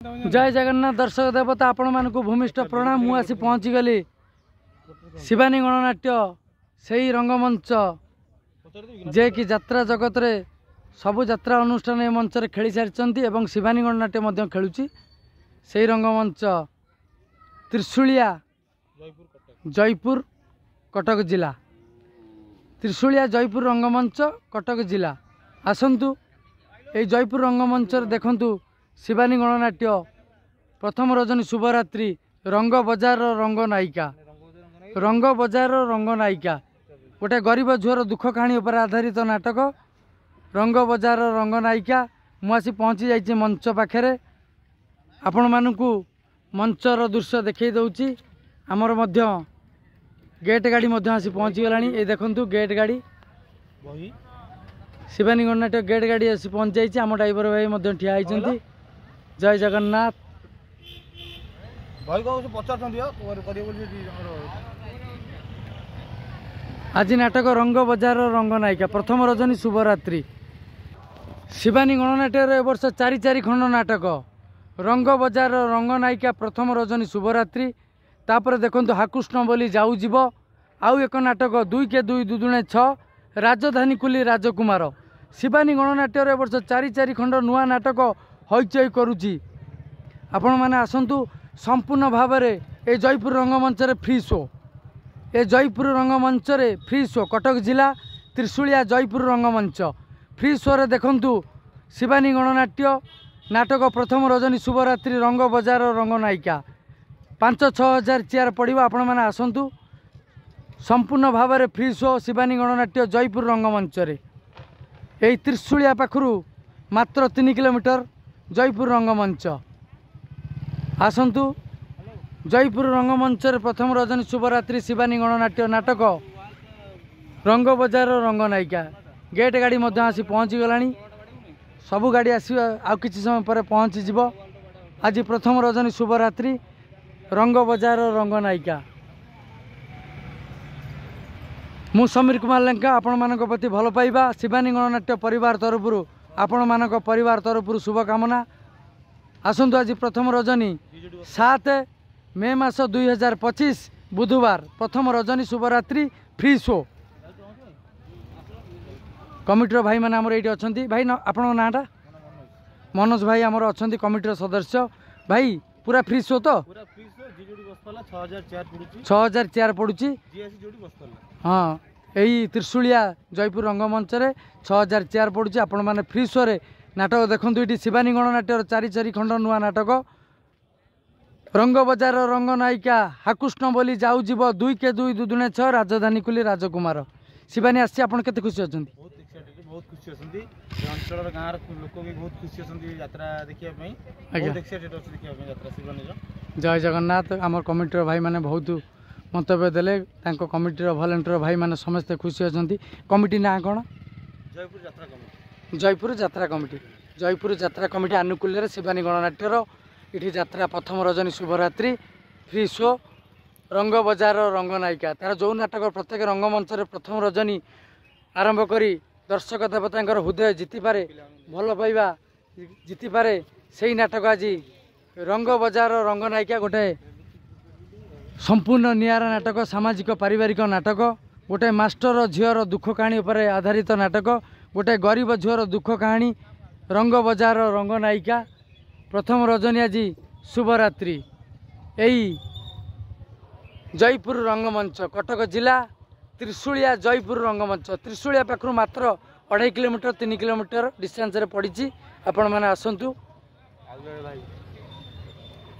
जय जगन्नाथ दर्शक देवता आपण मानक भूमिष्ठ प्रणाम। मु आसी पहुँची गली शिवानी गणनाट्य से ही रंगमंच जे कि यात्रा जगत रे सबु यात्रा अनुष्ठान ए मंच रे खेली सारी एवं शिवानी गणनाट्य खेलुची से ही रंगमंच त्रिशूलिया जयपुर कटक जिला। त्रिशूलिया जयपुर रंगमंच कटक जिला आसतु ये जयपुर रंगमंच देखु शिवानी गणनाट्य प्रथम रजनी शुभरात्रि रंग बजार रंग नायिका गोटे गरीब झुअर दुख कहानी पर आधारित नाटक रंग बजार रंग नायिका। मुझे पहुँची जाइए मंच पाखे आपण मानू मंचर दृश्य देखई दौची। आमर मध्य गेट गाड़ी आसी पहुँची गला। ये देखु गेट गाड़ी शिवानी गणनाट्य गेट गाड़ी आसी पहुँच जाइए। आम ड्राइवर भाई ठिया होती। जय जगन्नाथ आज नाटक रंग बजार रंग नायिका प्रथम रजनी शुभरात्रि शिवानी गणनाट्य ए वर्ष 4 खंड नाटक रंग बजार रंग नायिका प्रथम रजनी शुभरात्रि। तापर देखो हाकृष्ण बोली जाऊ जीव आउ एक नाटक 2 के 2 2 6 राजधानी कुली राजकुमार। शिवानी गणनाट्य ए वर्ष 4 खंड नुआ नाटक हईचई करुची। आपण माने आसंतु संपूर्ण भाव में ए जयपुर रंगमंच रे फ्री शो ए जयपुर रंगमंच रे फ्री शो कटक जिला त्रिशूलिया जयपुर रंगमंच फ्री शो रे देखंतु शिवानी गणनाट्य नाटक प्रथम रजनी शुभरात्रि रंग बजार रंग नायिका 5-6 हजार चेयर पड़ो। आपण माने आसंतु संपूर्ण भाव में फ्री शो शिवानी गणनाट्य जयपुर रंगमंच रे ए त्रिशूलिया पाखरु मात्र 3 किलोमीटर जयपुर रंगमंच आसंतु जयपुर रंगमंच प्रथम रजनी शुभरात्रि शिवानी गणनाट्य नाटक रंग बजार रंग नायिका गेट गाड़ी आसी पहुँची गला। सबू गाड़ी आस आ किसी समय पर पहुँची जीव। आज प्रथम रजनी शुभरात्रि रंग बजार रंग नायिका। मु समीर कुमार लेंका आपण मानक प्रति भल पाइबा शिवानी गणनाट्य परिवार तरफ आपण मानक परिवार तरफ शुभकामना। आसंतु आज प्रथम रजनी 7 मे मास 2025 बुधवार प्रथम रजनी शुभरात्रि फ्री शो कमिटर भाई मैंने आमर ये अच्छा भाई आपण नाटा मनोज भाई आमर अच्छा कमिटर सदस्य भाई पूरा फ्री शो तो 6000 चेयर पड़ुची। हाँ यही त्रिशूलिया जयपुर रंगमंच रे 6000 चेयर पड़ुची। आपण मैंने फ्री शो रे नाटक देखु ये शिवानी गणनाट्यर 4 खंड नुआ नाटक रंग बजार रंग नायिका हाकृष्ण बोली जाऊ जीव 2 के 2 2 6 राजधानी कुली राजकुमार। शिवानी आसी आप केते खुशी अच्छा? बहुत खुशी अच्छी अंचल गाँव लोक भी बहुत खुशी अच्छी यात्रा देखा। जय जगन्नाथ आम कमिटर भाई मैंने बहुत मंतव्य देले कमिटर भलेंटियर भाई मैंने समस्ते खुशी अच्छा। कमिटी ना कौन? जयपुर यात्रा कमिटी जयपुर यात्रा कमिटी आनुकूल्य शिवानी गणनाट्यर ये यात्रा प्रथम रजनी शुभरात्रि फ्री शो रंग बजार रंग नायिका तार जो नाटक प्रत्येक रंगमंच प्रथम रजनी आरंभ करी दर्शक देवता हृदय जीति पारे भल पाइबा जीति पारे से नाटक आज रंग बजार रंग नायिका गोटे संपूर्ण नियारा नाटक सामाजिक पारिवारिक नाटक गोटे मास्टर झीवर दुख कहानी पर आधारित नाटक गोटे गरीब झीवर दुख कहानी रंग बजार रंग नायिका प्रथम रजनी आज शुभरात्रि यही जयपुर रंगमंच कटक जिला त्रिशूलिया जयपुर रंगमंच त्रिशूलिया पाखु मात्र 2.5 किलोमीटर 3 किलोमीटर डिस्टेंस रे पड़ी। आपण मैंने आसतु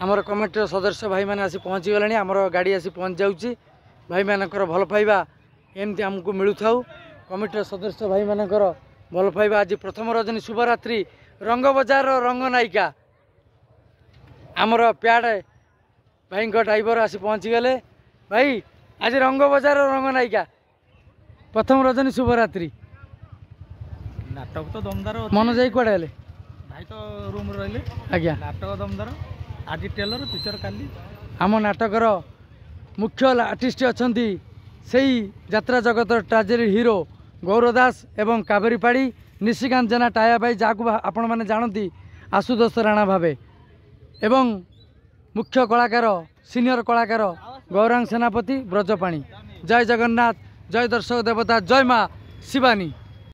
आमर कमिटर सदस्य भाई मैंने आसी पहुँची गला। आमर गाड़ी आसी पहुँच जाऊँगी भाई मानकर भल पाइबा एमती आमको मिलू थाउ। कमिटर सदस्य भाई मानकर भल पाइबा आज प्रथम रजनी शुभरात्रि रंग बजार रंग नायिका आमर प्याड भाई ड्राइवर आसी पहुँची गले। भाई आज रंग बजार रंग नायिका प्रथम रजनी शुभरात्रि नाटक तो दमदार। मनोज भाई कड़े हेले भाई तो रूम रही आज्ञा नाटक दमदार आज टेलर पिक्चर काली आम नाटकर मुख्य आर्टिस्ट अच्छा से यात्रा जगत ट्राजेडी हीरो गौर दास एवं कावेरी पाड़ी निशिकांत जेना टाया भाई जहाँ आपण मैंने जानती आशुतोष राणा भावे एवं मुख्य कलाकार सीनियर कलाकार गौरांग सेनापति ब्रजपाणी। जय जगन्नाथ, जय दर्शक देवता, जय माँ शिवानी।